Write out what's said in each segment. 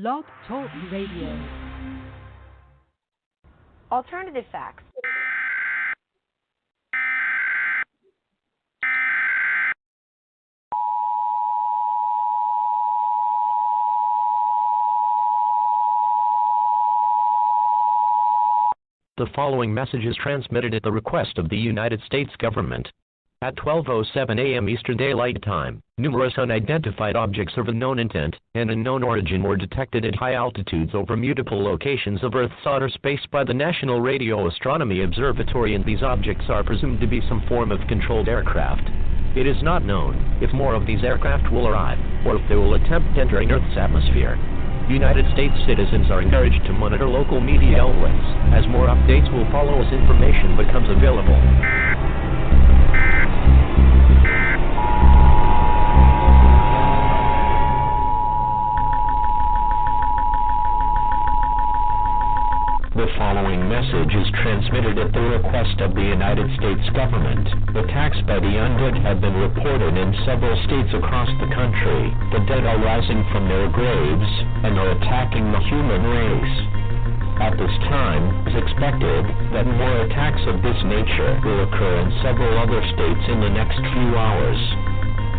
Blog Talk Radio. Alternative facts. The following message is transmitted at the request of the United States government. At 12:07 a.m. Eastern Daylight Time, numerous unidentified objects of unknown intent and unknown origin were detected at high altitudes over multiple locations of Earth's outer space by the National Radio Astronomy Observatory, and these objects are presumed to be some form of controlled aircraft. It is not known if more of these aircraft will arrive, or if they will attempt entering Earth's atmosphere. United States citizens are encouraged to monitor local media outlets, as more updates will follow as information becomes available. The following message is transmitted at the request of the United States government. Attacks by the undead have been reported in several states across the country. The dead are rising from their graves and are attacking the human race. At this time, it is expected that more attacks of this nature will occur in several other states in the next few hours.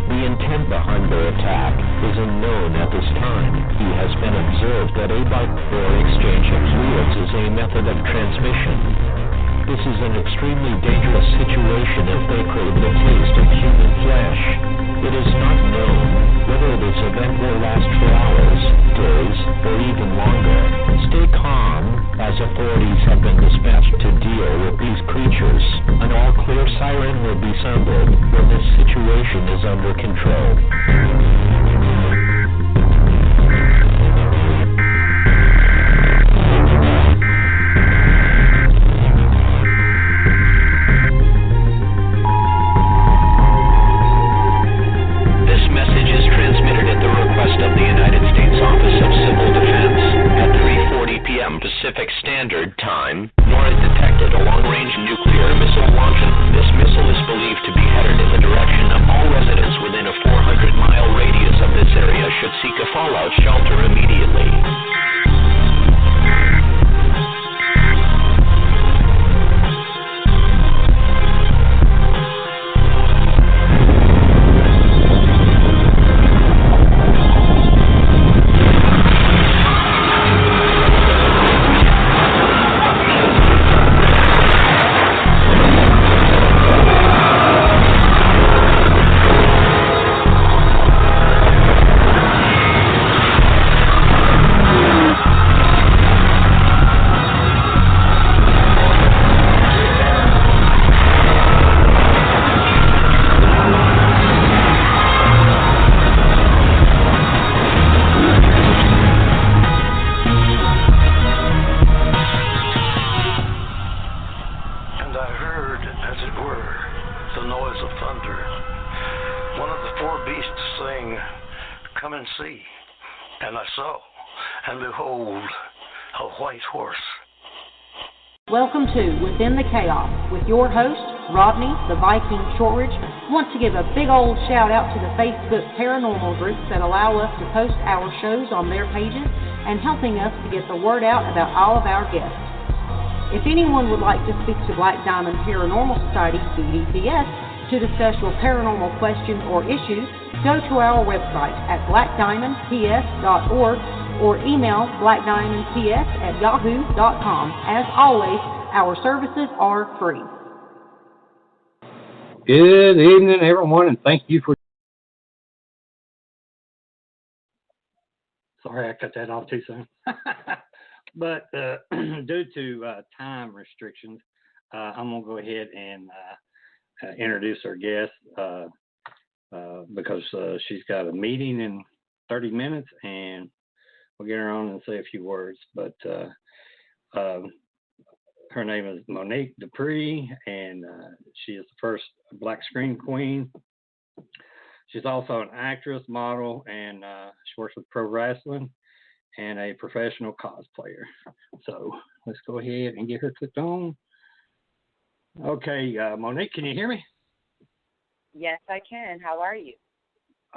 The intent behind their attack is unknown at this time. He has been observed that a bike or exchange of fluids is a method of transmission. This is an extremely dangerous situation if they crave the taste of human flesh. It is not known whether this event will last for hours, days, or even longer. Stay calm, as authorities have been dispatched to deal with these creatures. An all-clear siren will be sounded when this situation is under control. Pacific Standard Time, nor is detected a long-range nuclear missile launch. This missile is believed to be headed in the direction of all residents within a 400-mile radius of this area should seek a fallout shelter immediately. Welcome to Within the Chaos with your host, Rodney, the Viking Shortridge. Want to give a big old shout out to the Facebook paranormal groups that allow us to post our shows on their pages and helping us to get the word out about all of our guests. If anyone would like to speak to Black Diamond Paranormal Society, BDPS, to discuss your paranormal questions or issues, go to our website at blackdiamondps.org or email blackdiamondps@yahoo.com. As always, our services are free. Good evening, everyone, and thank you for... Sorry, I cut that off too soon. But due to time restrictions, I'm going to go ahead and introduce our guest because she's got a meeting in 30 minutes, and we'll get her on and say a few words. But her name is Monique Dupree, and she is the first black screen queen. She's also an actress, model, and she works with pro wrestling and a professional cosplayer. So let's go ahead and get her clicked on. Okay, Monique, can you hear me? Yes, I can. How are you?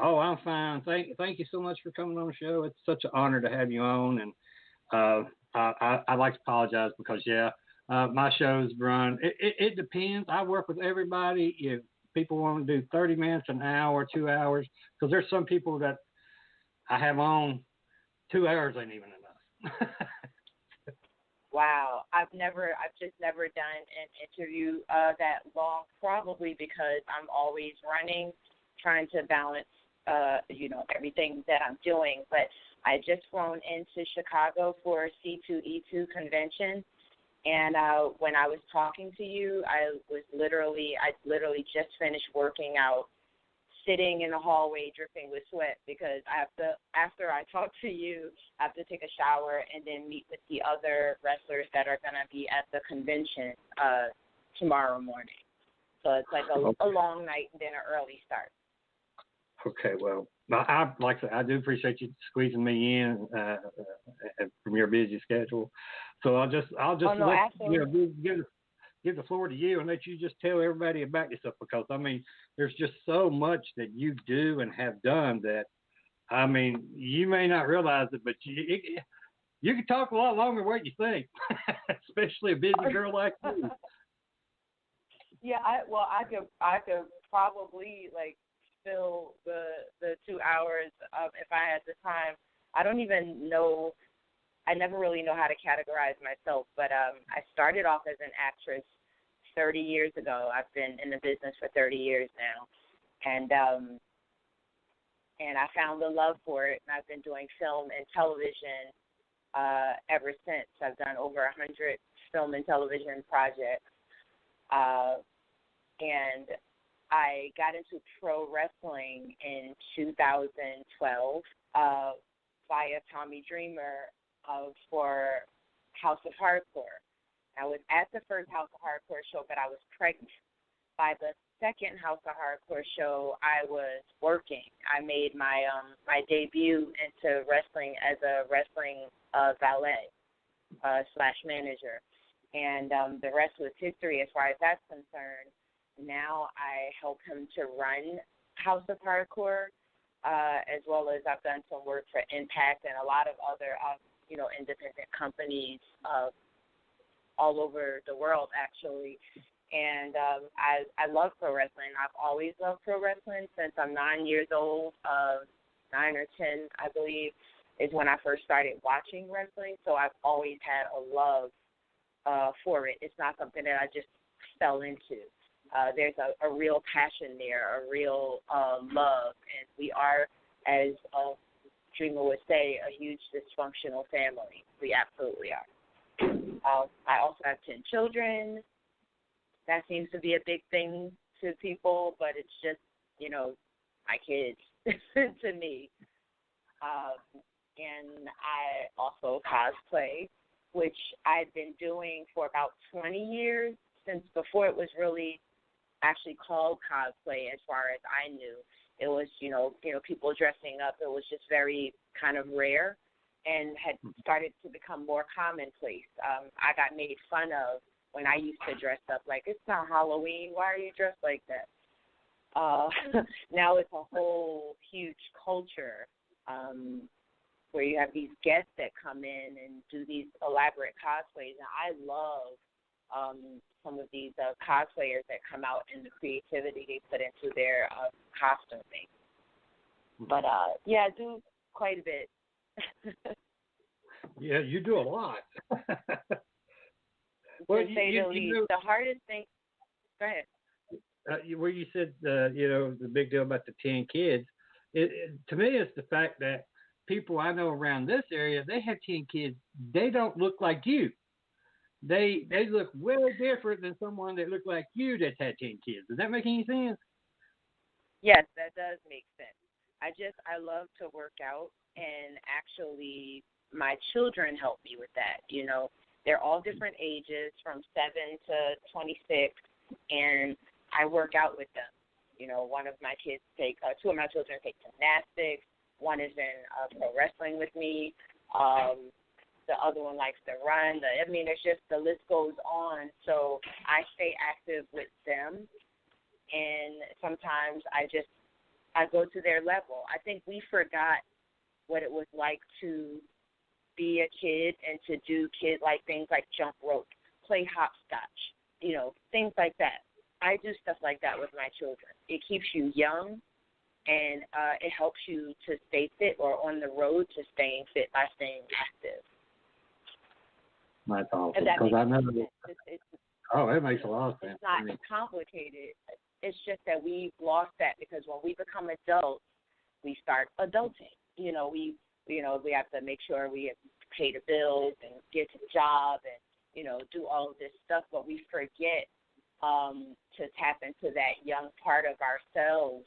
Oh, I'm fine. Thank you so much for coming on the show. It's such an honor to have you on. And I'd like to apologize because, yeah, my shows run. It depends. I work with everybody. If people want to do 30 minutes, an hour, 2 hours, because there's some people that I have on 2 hours ain't even enough. Wow, I've just never done an interview that long, probably because I'm always running, trying to balance, everything that I'm doing. But I just flown into Chicago for C2E2 convention, and when I was talking to you, I literally just finished working out, sitting in the hallway dripping with sweat because after I talk to you, I have to take a shower and then meet with the other wrestlers that are going to be at the convention tomorrow morning. So it's like a long night and then an early start. Okay, well, like I said, I do appreciate you squeezing me in from your busy schedule. So I'll just give the floor to you and let you just tell everybody about yourself because, I mean, there's just so much that you do and have done that, I mean, you may not realize it, but you can talk a lot longer than what you think, especially a busy girl like you. Yeah, I could probably fill the 2 hours if I had the time. I don't even know. I never really know how to categorize myself, but I started off as an actress 30 years ago. I've been in the business for 30 years now, and I found the love for it, and I've been doing film and television ever since. I've done over 100 film and television projects, and I got into pro wrestling in 2012 via Tommy Dreamer for House of Hardcore. I was at the first House of Hardcore show, but I was pregnant. By the second House of Hardcore show, I was working. I made my debut into wrestling as a wrestling valet / manager. And the rest was history as far as that's concerned. Now I help him to run House of Hardcore, as well as I've done some work for Impact and a lot of other independent companies all over the world, actually. And I love pro wrestling. I've always loved pro wrestling since I'm 9 years old. 9 or 10, I believe, is when I first started watching wrestling. So I've always had a love for it. It's not something that I just fell into. There's a real passion there, a real love. And we are, as Dreamer would say, a huge dysfunctional family. We absolutely are. I also have 10 children. That seems to be a big thing to people, but it's just, my kids to me. And I also cosplay, which I've been doing for about 20 years, since before it was really actually called cosplay as far as I knew. It was, people dressing up. It was just very kind of rare and had started to become more commonplace. I got made fun of when I used to dress up like, it's not Halloween. Why are you dressed like that? Now it's a whole huge culture where you have these guests that come in and do these elaborate cosplays. And I love some of these cosplayers that come out and the creativity they put into their costuming. But, yeah, I do quite a bit. Yeah, you do a lot. Well, to say the least. The hardest thing, go ahead. Where you said, the big deal about the 10 kids, to me it's the fact that people I know around this area, they have 10 kids. They don't look like you. They look way different than someone that looked like you that's had 10 kids. Does that make any sense? Yes, that does make sense. I love to work out, and actually my children help me with that. They're all different ages, from 7 to 26, and I work out with them. One of my kids two of my children take gymnastics. One is in pro wrestling with me. The other one likes to run. There's just, the list goes on. So I stay active with them, and sometimes I just I go to their level. I think we forgot what it was like to be a kid and to do kid-like things like jump rope, play hopscotch, things like that. I do stuff like that with my children. It keeps you young, and it helps you to stay fit or on the road to staying fit by staying active. That's awesome. Because I know it makes a lot of sense. It's not complicated. It's just that we've lost that because when we become adults, we start adulting. We have to make sure we pay the bills and get to the job and, do all of this stuff, but we forget to tap into that young part of ourselves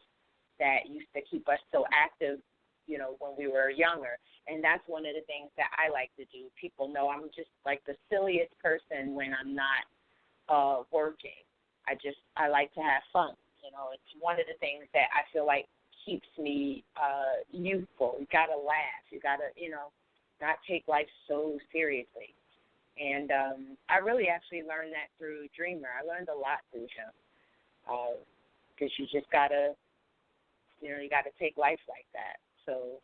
that used to keep us so active, when we were younger. And that's one of the things that I like to do. People know I'm just like the silliest person when I'm not working. I like to have fun. It's one of the things that I feel like keeps me youthful. You got to laugh. You got to, not take life so seriously. And I really actually learned that through Dreamer. I learned a lot through him because you just got to, you got to take life like that. So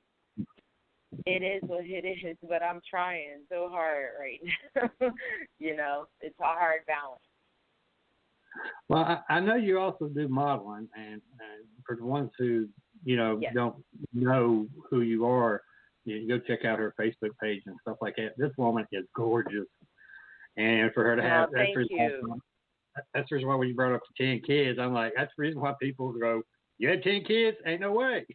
it is what it is, but I'm trying so hard right now. It's a hard balance. Well, I know you also do modeling, and for the ones who, yes. don't know who you are, you go check out her Facebook page and stuff like that. This woman is gorgeous. And for her to have, that's the reason why when you brought up the 10 kids, I'm like, that's the reason why people go, you had 10 kids? Ain't no way.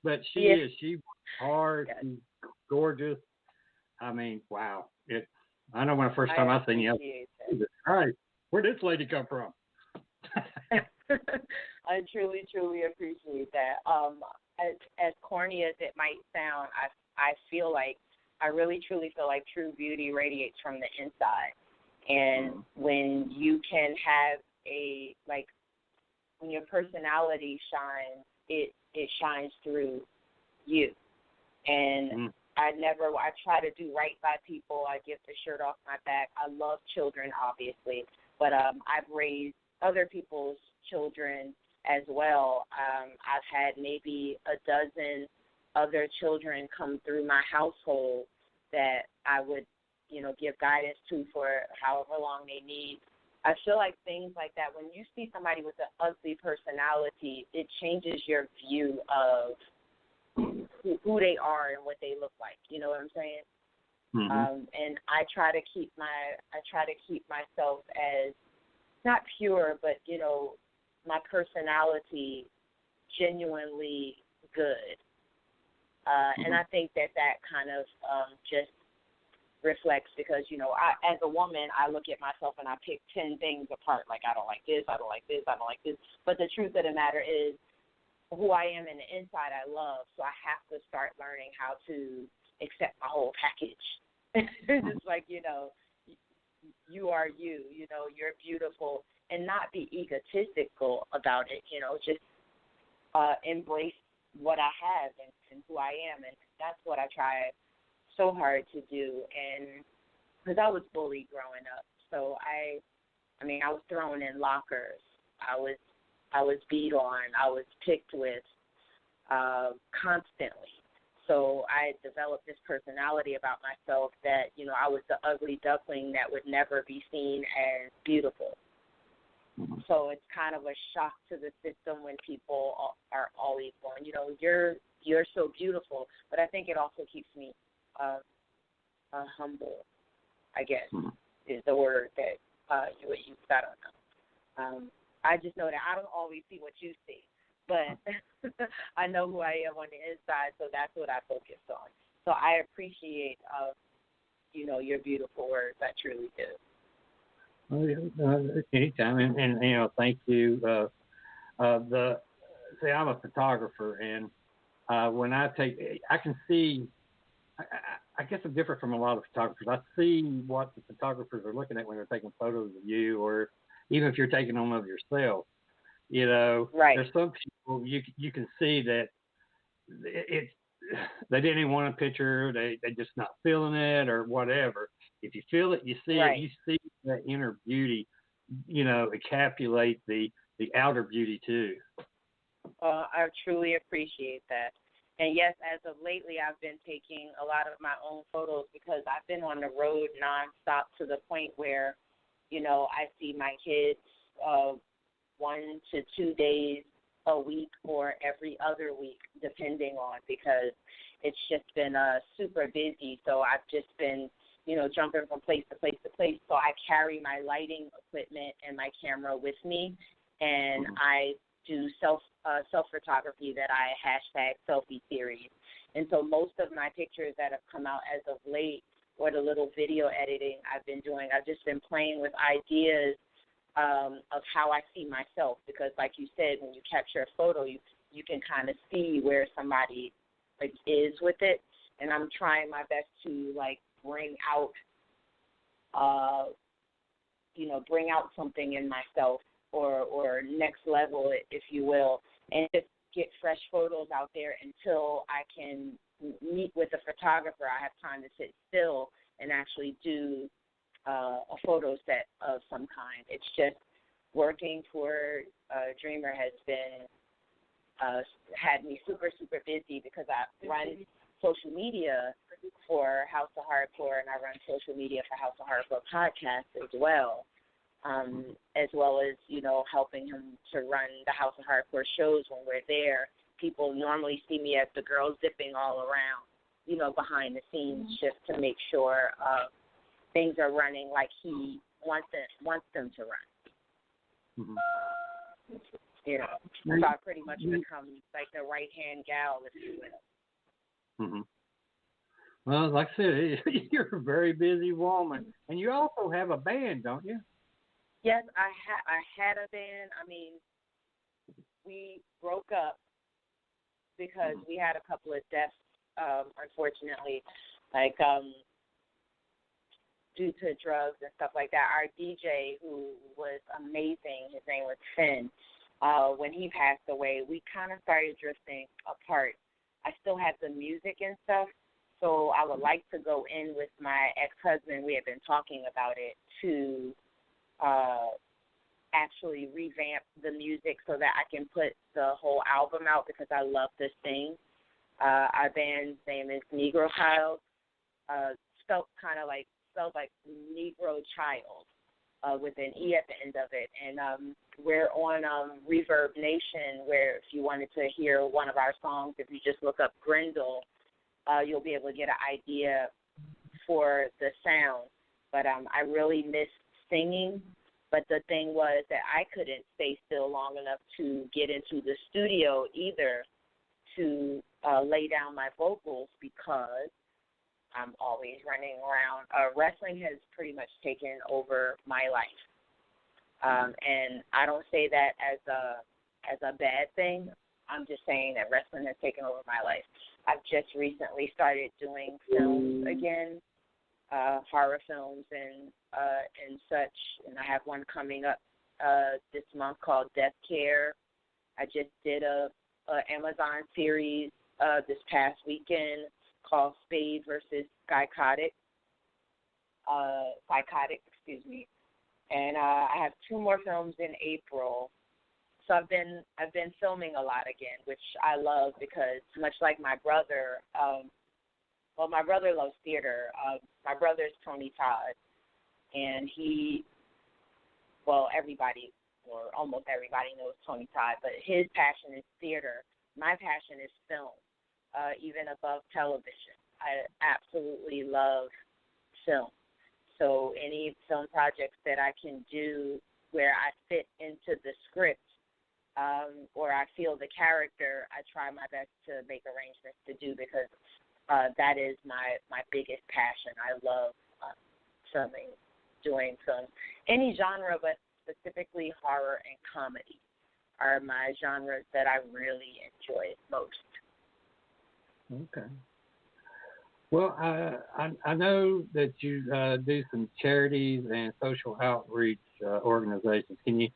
But she is. She's hard. Yes. She's gorgeous. I mean, wow. I know when the first time I seen you, Jesus Christ, where'd this lady come from? I truly, truly appreciate that. As corny as it might sound, I feel like, I really, truly feel like true beauty radiates from the inside. And when you can have when your personality shines, it shines through you. And I try to do right by people. I give the shirt off my back. I love children, obviously, but I've raised other people's children as well. I've had maybe a dozen other children come through my household that I would, give guidance to for however long they need. I feel like things like that, when you see somebody with an ugly personality, it changes your view of who they are and what they look like. You know what I'm saying? Mm-hmm. And I try to keep myself as not pure, but my personality genuinely good. And I think that kind of just reflects because, I, as a woman, I look at myself and I pick 10 things apart. Like, I don't like this, I don't like this, I don't like this. But the truth of the matter is who I am in the inside I love. So I have to start learning how to accept my whole package. Just like, you are you, you're beautiful, and not be egotistical about it, just embrace what I have and who I am. And that's what I try so hard to do. And because I was bullied growing up, so I was thrown in lockers. I was beat on. I was picked with constantly. So I developed this personality about myself that, I was the ugly duckling that would never be seen as beautiful. So it's kind of a shock to the system when people are always going, you're so beautiful. But I think it also keeps me humble, I guess, is the word that you would use. I don't know. I just know that I don't always see what you see, but I know who I am on the inside, so that's what I focus on. So I appreciate, your beautiful words. I truly do. Anytime, and thank you. I'm a photographer, and when I can see. I guess I'm different from a lot of photographers. I see what the photographers are looking at when they're taking photos of you, or even if you're taking them of yourself. Right. There's some people you can see that they didn't even want a picture. They just not feeling it or whatever. If you feel it, you see it. You see that inner beauty. Encapsulate the outer beauty too. I truly appreciate that. And yes, as of lately, I've been taking a lot of my own photos because I've been on the road nonstop to the point where, I see my kids 1 to 2 days a week or every other week, depending on, because it's just been super busy. So I've just been, jumping from place to place to place. So I carry my lighting equipment and my camera with me, and I do self photography that I hashtag selfie series. And so most of my pictures that have come out as of late, or the little video editing I've been doing, I've just been playing with ideas of how I see myself, because like you said, when you capture a photo, you can kind of see where somebody is with it, and I'm trying my best to bring out something in myself, or next level, if you will, and just get fresh photos out there until I can meet with a photographer. I have time to sit still and actually do a photo set of some kind. It's just working for Dreamer has been had me super, super busy, because I run social media for House of Hardcore, and I run social media for House of Hardcore podcast as well as, helping him to run the House of Hardcore shows when we're there. People normally see me as the girl zipping all around, behind the scenes, just to make sure things are running like he wants them to run. So I pretty much become like the right-hand gal, if you will. Well, like I said, you're a very busy woman, and you also have a band, don't you? Yes, I had a band. I mean, we broke up because we had a couple of deaths, unfortunately, due to drugs and stuff like that. Our DJ, who was amazing, his name was Finn, when he passed away, we kind of started drifting apart. I still had the music and stuff, so I would like to go in with my ex-husband. We had been talking about it, to actually revamp the music so that I can put the whole album out, because I love to sing. Our band's name is Negro Childe, spelled like Negro Child, with an E at the end of it. And we're on Reverb Nation, where if you wanted to hear one of our songs, if you just look up Grindle, you'll be able to get an idea for the sound. But I really miss singing. But the thing was that I couldn't stay still long enough to get into the studio either to lay down my vocals, because I'm always running around. Wrestling has pretty much taken over my life. And I don't say that as a bad thing. I'm just saying that wrestling has taken over my life. I've just recently started doing films again, horror films and such, and I have one coming up this month called Death Care. I just did a Amazon series this past weekend called Spade versus Psychotic, and I have 2 more films in April. So I've been filming a lot again, which I love, because much like my brother, my brother loves theater. My brother's Tony Todd, and everybody, or almost everybody, knows Tony Todd, but his passion is theater. My passion is film, even above television. I absolutely love film. So any film projects that I can do where I fit into the script, or I feel the character, I try my best to make arrangements to do, because that is my biggest passion. I love filming, doing films. Any genre, but specifically horror and comedy are my genres that I really enjoy most. Okay. Well, I know that you do some charities and social outreach organizations. Can you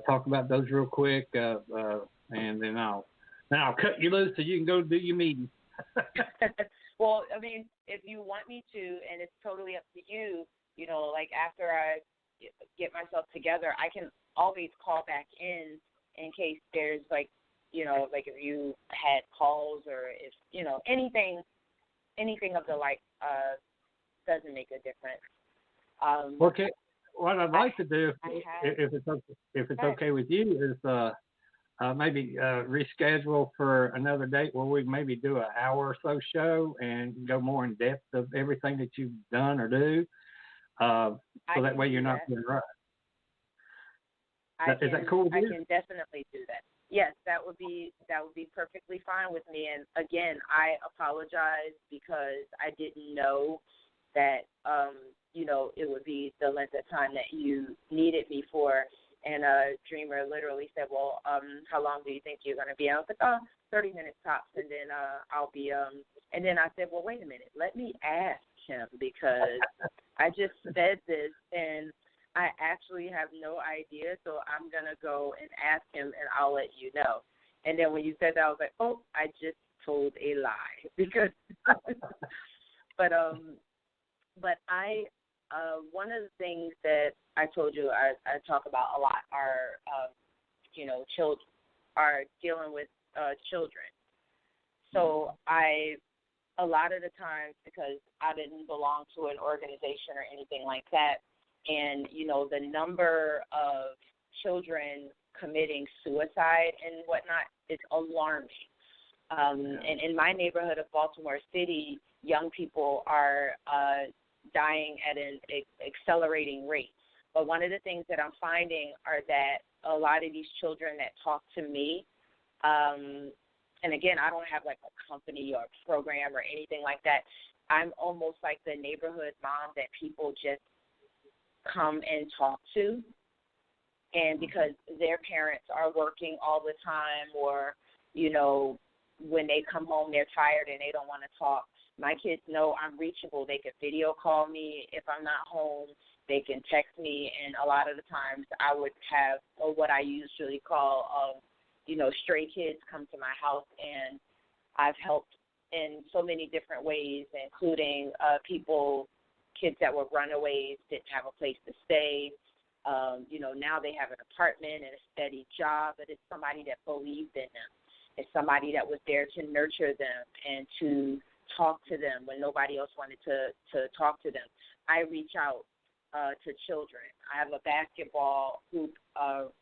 talk about those real quick, and then I'll cut you loose so you can go do your meeting. Well, I mean, if you want me to, and it's totally up to you, after I get myself together, I can always call back in case there's like if you had calls or if, anything of the like doesn't make a difference. Okay. What I'd like to do, if it's okay with you, is maybe reschedule for another date where we maybe do an hour or so show and go more in depth of everything that you've done or do, so that way you're not getting rushed. Is that cool with you? I can definitely do that. Yes, that would be perfectly fine with me. And again, I apologize because I didn't know that it would be the length of time that you needed me for. And Dreamer literally said, well, how long do you think you're going to be? I was like, 30 minutes tops, and then I'll be and then I said, well, wait a minute, let me ask him, because I just said this and I actually have no idea, so I'm going to go and ask him, and I'll let you know. And then when you said that, I was like, oh, I just told a lie. Because, but I, one of the things that I told you I talk about a lot are, children, are dealing with children. So a lot of the times, because I didn't belong to an organization or anything like that, and, the number of children committing suicide and whatnot is alarming. And in my neighborhood of Baltimore City, young people are dying at an accelerating rate. But one of the things that I'm finding are that a lot of these children that talk to me, and again, I don't have like a company or a program or anything like that. I'm almost like the neighborhood mom that people just come and talk to, and because their parents are working all the time, or when they come home they're tired and they don't want to talk, my kids know I'm reachable. They can video call me if I'm not home, they can text me, and a lot of the times I would have what I usually call stray kids come to my house, and I've helped in so many different ways, including kids that were runaways, didn't have a place to stay. Now they have an apartment and a steady job, but it's somebody that believed in them. It's somebody that was there to nurture them and to talk to them when nobody else wanted to talk to them. I reach out to children. I have a basketball hoop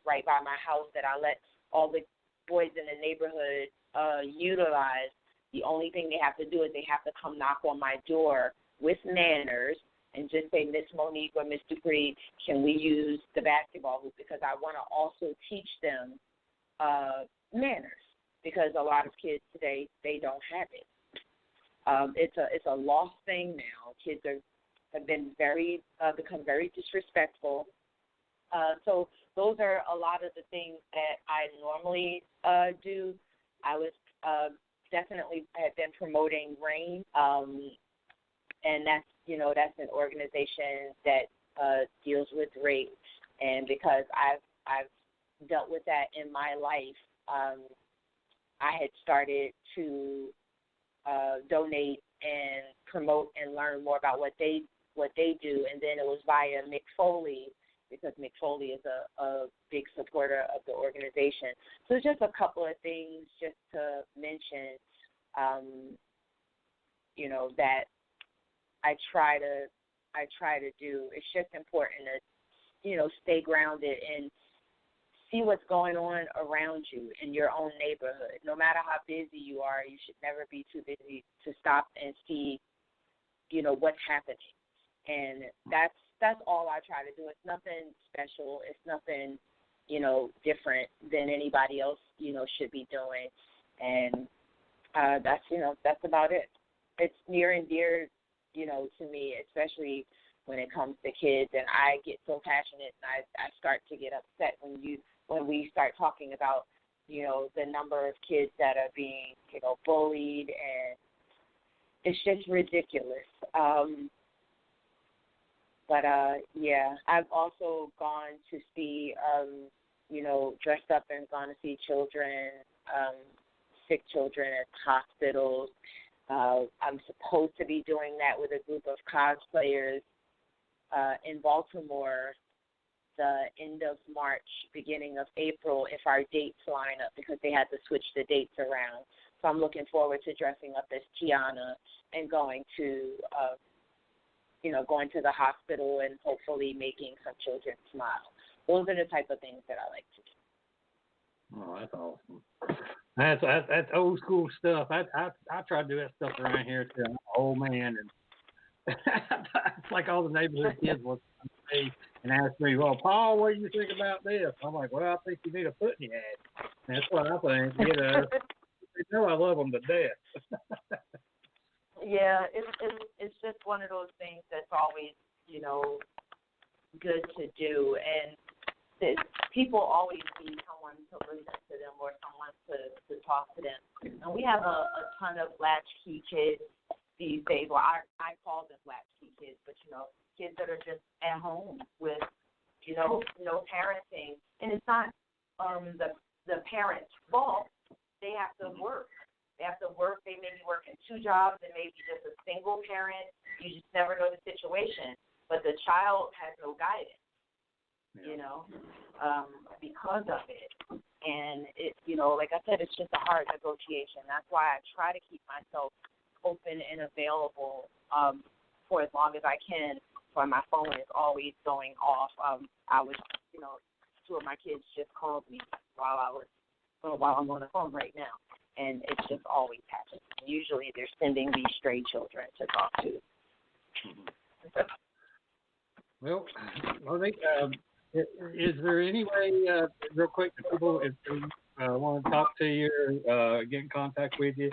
right by my house that I let all the boys in the neighborhood utilize. The only thing they have to do is they have to come knock on my door with manners and just say, Miss Monique or Miss Dupree, can we use the basketball hoop? Because I want to also teach them manners, because a lot of kids today, they don't have it. It's a lost thing now. Kids have been become very disrespectful. So those are a lot of the things that I normally do. I was definitely had been promoting RAIN, and that's an organization that deals with rape. And because I've dealt with that in my life, I had started to donate and promote and learn more about what they do, and then it was via Mick Foley, because Mick Foley is a big supporter of the organization. So just a couple of things just to mention, that I try to do. It's just important to, stay grounded and see what's going on around you in your own neighborhood. No matter how busy you are, you should never be too busy to stop and see, what's happening. And that's all I try to do. It's nothing special. It's nothing, different than anybody else, should be doing. And that's about it. It's near and dear, to me, especially when it comes to kids. And I get so passionate, and I start to get upset when we start talking about, the number of kids that are being, bullied, and it's just ridiculous. But I've also gone to see, dressed up and gone to see children, sick children at hospitals. I'm supposed to be doing that with a group of cosplayers in Baltimore the end of March, beginning of April, if our dates line up, because they had to switch the dates around. So I'm looking forward to dressing up as Tiana and going to, going to the hospital and hopefully making some children smile. Those are the type of things that I like to do. Oh, that's awesome. That's old school stuff. I try to do that stuff around here too. I'm an old man, and it's like all the neighborhood kids will come to me and ask me, "Well, Paul, what do you think about this?" I'm like, "Well, I think you need a foot in your ass." That's what I think. They know I love them to death. Yeah, it's just one of those things that's always, good to do, and people always need someone to listen to them or someone to talk to them. And we have a ton of latchkey kids these days. Well, I call them latchkey kids, but kids that are just at home with no parenting, and it's not the parents' fault. They have to work. They have to work. They may be working 2 jobs. They may be just a single parent. You just never know the situation. But the child has no guidance, because of it. And it, like I said, it's just a hard negotiation. That's why I try to keep myself open and available for as long as I can. So my phone is always going off. I was, 2 of my kids just called me while I'm on the phone right now. And it's just always happening. Usually they're sending these stray children to talk to. Well, Monique, is there any way, real quick, that people, if they want to talk to you, get in contact with you,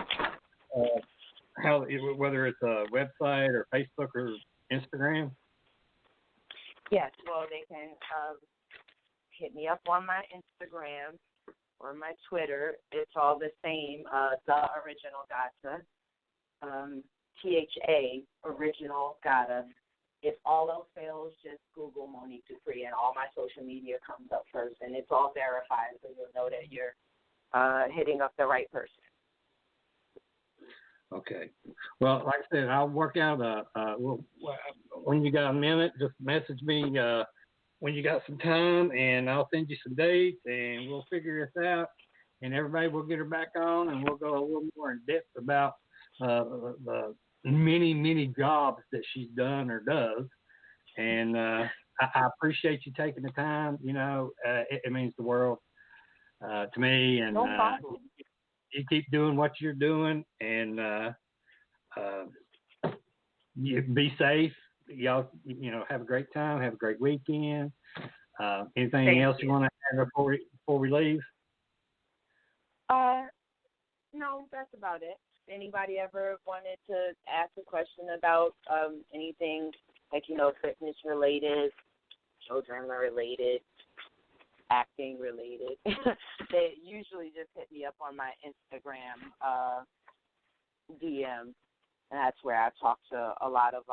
whether it's a website or Facebook or Instagram? Yes, well, they can hit me up on my Instagram or my Twitter. It's all the same, Tha Original Gata, THA Original Gata. If all else fails, just Google Monique Dupree, and all my social media comes up first, and it's all verified, so you'll know that you're hitting up the right person. Okay. Well, like I said, I'll work out when you got a minute, just message me when you got some time, and I'll send you some dates, and we'll figure this out, and everybody will get her back on, and we'll go a little more in depth about the many, many jobs that she's done or does. And I appreciate you taking the time. It means the world to me. And no problem. You keep doing what you're doing, and you be safe. Y'all, have a great time. Have a great weekend. Anything else you want to add before we leave? No, that's about it. Anybody ever wanted to ask a question about anything like, fitness related, children related, acting related, they usually just hit me up on my Instagram DM, and that's where I talk to a lot of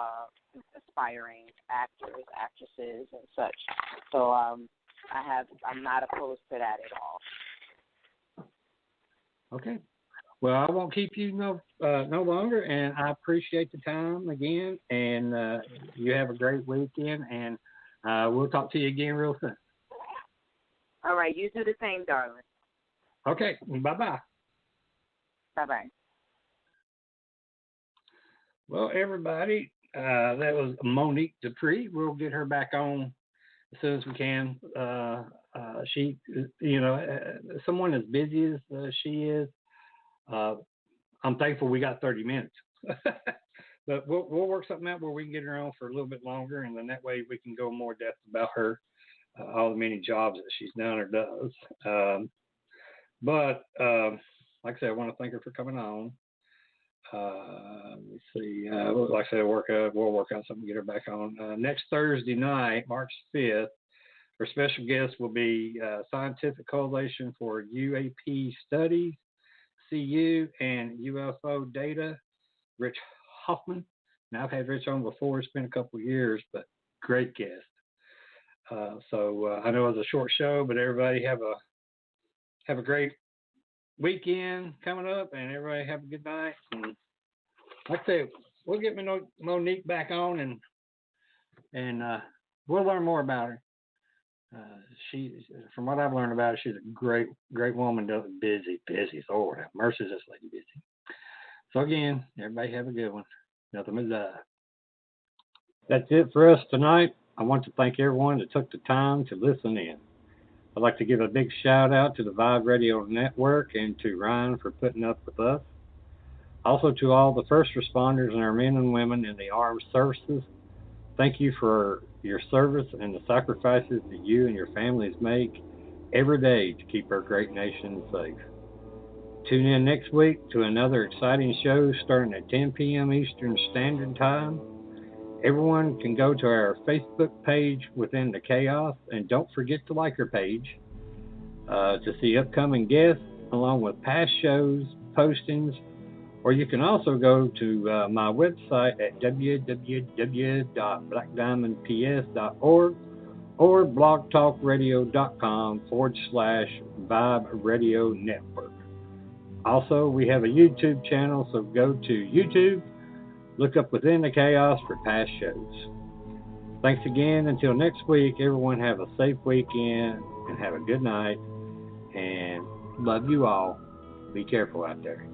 aspiring actors, actresses, and such. So I'm not opposed to that at all. Okay. Well, I won't keep you no longer, and I appreciate the time again, and you have a great weekend, and we'll talk to you again real soon. All right, you do the same, darling. Okay, bye-bye. Bye-bye. Well, everybody, that was Monique Dupree. We'll get her back on as soon as we can. She, someone as busy as she is, I'm thankful we got 30 minutes. But we'll work something out where we can get her on for a little bit longer, and then that way we can go more depth about her, all the many jobs that she's done or does. But like I said, I want to thank her for coming on. Let's see. Like I said, we'll work out something to get her back on. Next Thursday night, March 5th, our special guest will be Scientific Coalition for UAP Studies, CU, and UFO Data, Rich Hoffman. Now, I've had Rich on before. It's been a couple of years, but great guest. So I know it was a short show, but everybody have a great weekend coming up, and everybody have a good night. And like I said, we'll get Monique back on, and we'll learn more about her. From what I've learned about her, she's a great woman. Busy. Lord have mercy, this lady busy. So again, everybody have a good one. Nothing but love. That's it for us tonight. I want to thank everyone that took the time to listen in. I'd like to give a big shout out to the Vibe Radio Network and to Ryan for putting up with us. Also to all the first responders and our men and women in the armed services. Thank you for your service and the sacrifices that you and your families make every day to keep our great nation safe. Tune in next week to another exciting show starting at 10 p.m. Eastern Standard Time. Everyone can go to our Facebook page Within the Chaos, and don't forget to like our page to see upcoming guests along with past shows, postings, or you can also go to my website at www.blackdiamondps.org or blogtalkradio.com/Vibe Radio Network. Also, we have a YouTube channel, so go to YouTube, look up Within the Chaos for past shows. Thanks again. Until next week, everyone have a safe weekend and have a good night. And love you all. Be careful out there.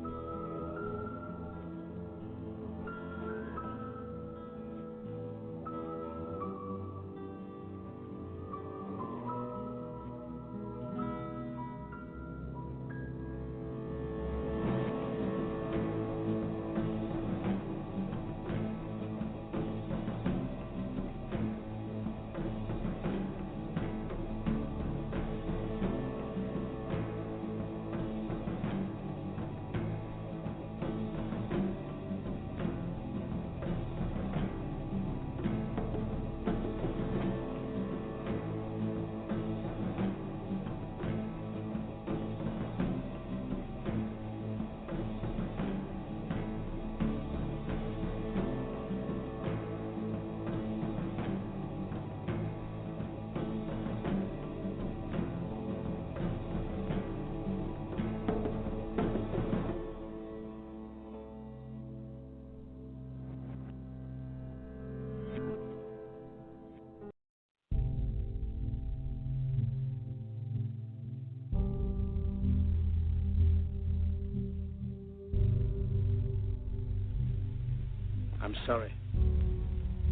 I'm sorry,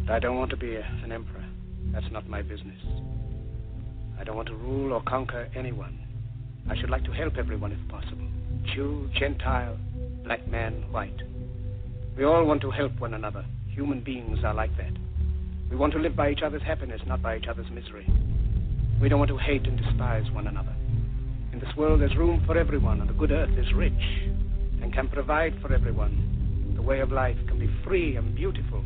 but I don't want to be an emperor. That's not my business. I don't want to rule or conquer anyone. I should like to help everyone if possible. Jew, Gentile, black man, white. We all want to help one another. Human beings are like that. We want to live by each other's happiness, not by each other's misery. We don't want to hate and despise one another. In this world, there's room for everyone, and the good earth is rich and can provide for everyone. The way of life can be free and beautiful,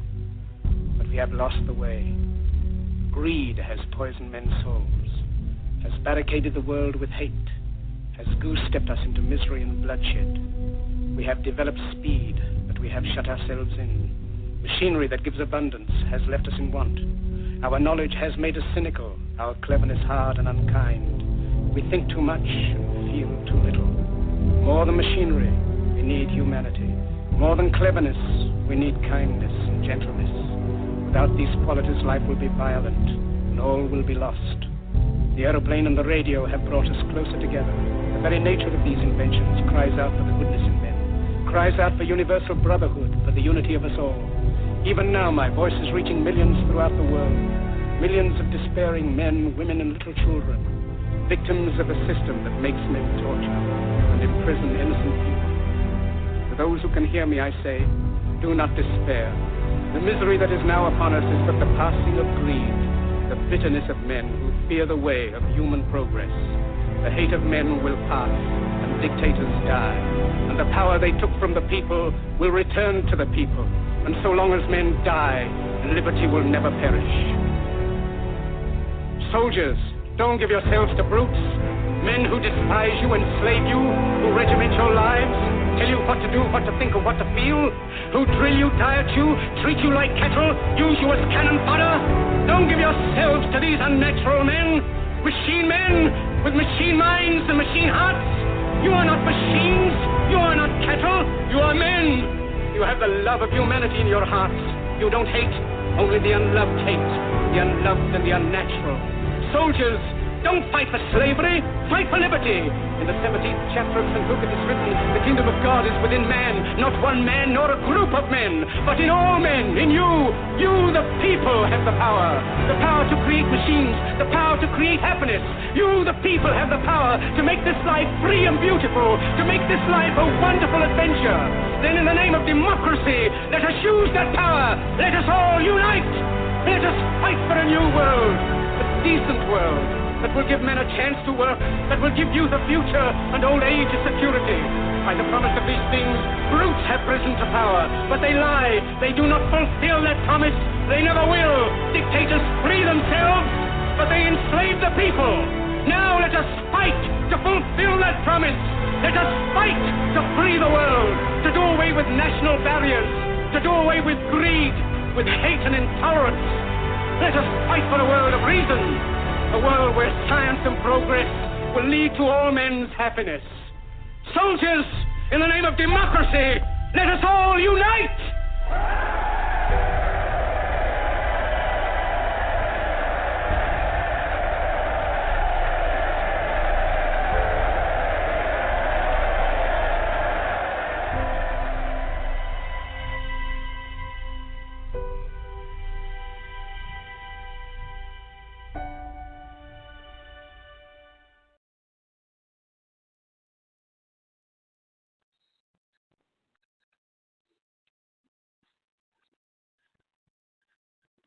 but we have lost the way. Greed has poisoned men's souls, has barricaded the world with hate, has goose-stepped us into misery and bloodshed. We have developed speed, but we have shut ourselves in. Machinery that gives abundance has left us in want. Our knowledge has made us cynical, our cleverness hard and unkind. We think too much and feel too little. More than machinery, we need humanity. More than cleverness, we need kindness and gentleness. Without these qualities, life will be violent, and all will be lost. The aeroplane and the radio have brought us closer together. The very nature of these inventions cries out for the goodness in men, cries out for universal brotherhood, for the unity of us all. Even now, my voice is reaching millions throughout the world, millions of despairing men, women, and little children, victims of a system that makes men torture and imprison innocent people. To those who can hear me, I say, do not despair. The misery that is now upon us is but the passing of greed, the bitterness of men who fear the way of human progress. The hate of men will pass, and dictators die, and the power they took from the people will return to the people. And so long as men die, liberty will never perish. Soldiers, don't give yourselves to brutes, men who despise you, enslave you, who regiment your lives, tell you what to do, what to think, or what to feel, who drill you, diet you, treat you like cattle, use you as cannon fodder. Don't give yourselves to these unnatural men, machine men with machine minds and machine hearts. You are not machines, you are not cattle, you are men. You have the love of humanity in your hearts. You don't hate, only the unloved hate, the unloved and the unnatural. soldiers. Don't fight for slavery, fight for liberty. In the 17th chapter of St. Luke it is written, the kingdom of God is within man, not one man nor a group of men, but in all men, in you. You, the people, have the power to create machines, the power to create happiness. You, the people, have the power to make this life free and beautiful, to make this life a wonderful adventure. Then in the name of democracy, let us use that power. Let us all unite. Let us fight for a new world, a decent world, that will give men a chance to work, that will give youth a future and old age a security. By the promise of these things, brutes have risen to power, but they lie. They do not fulfill that promise. They never will. Dictators free themselves, but they enslave the people. Now let us fight to fulfill that promise. Let us fight to free the world, to do away with national barriers, to do away with greed, with hate and intolerance. Let us fight for a world of reason, a world where science and progress will lead to all men's happiness. Soldiers, in the name of democracy, let us all unite!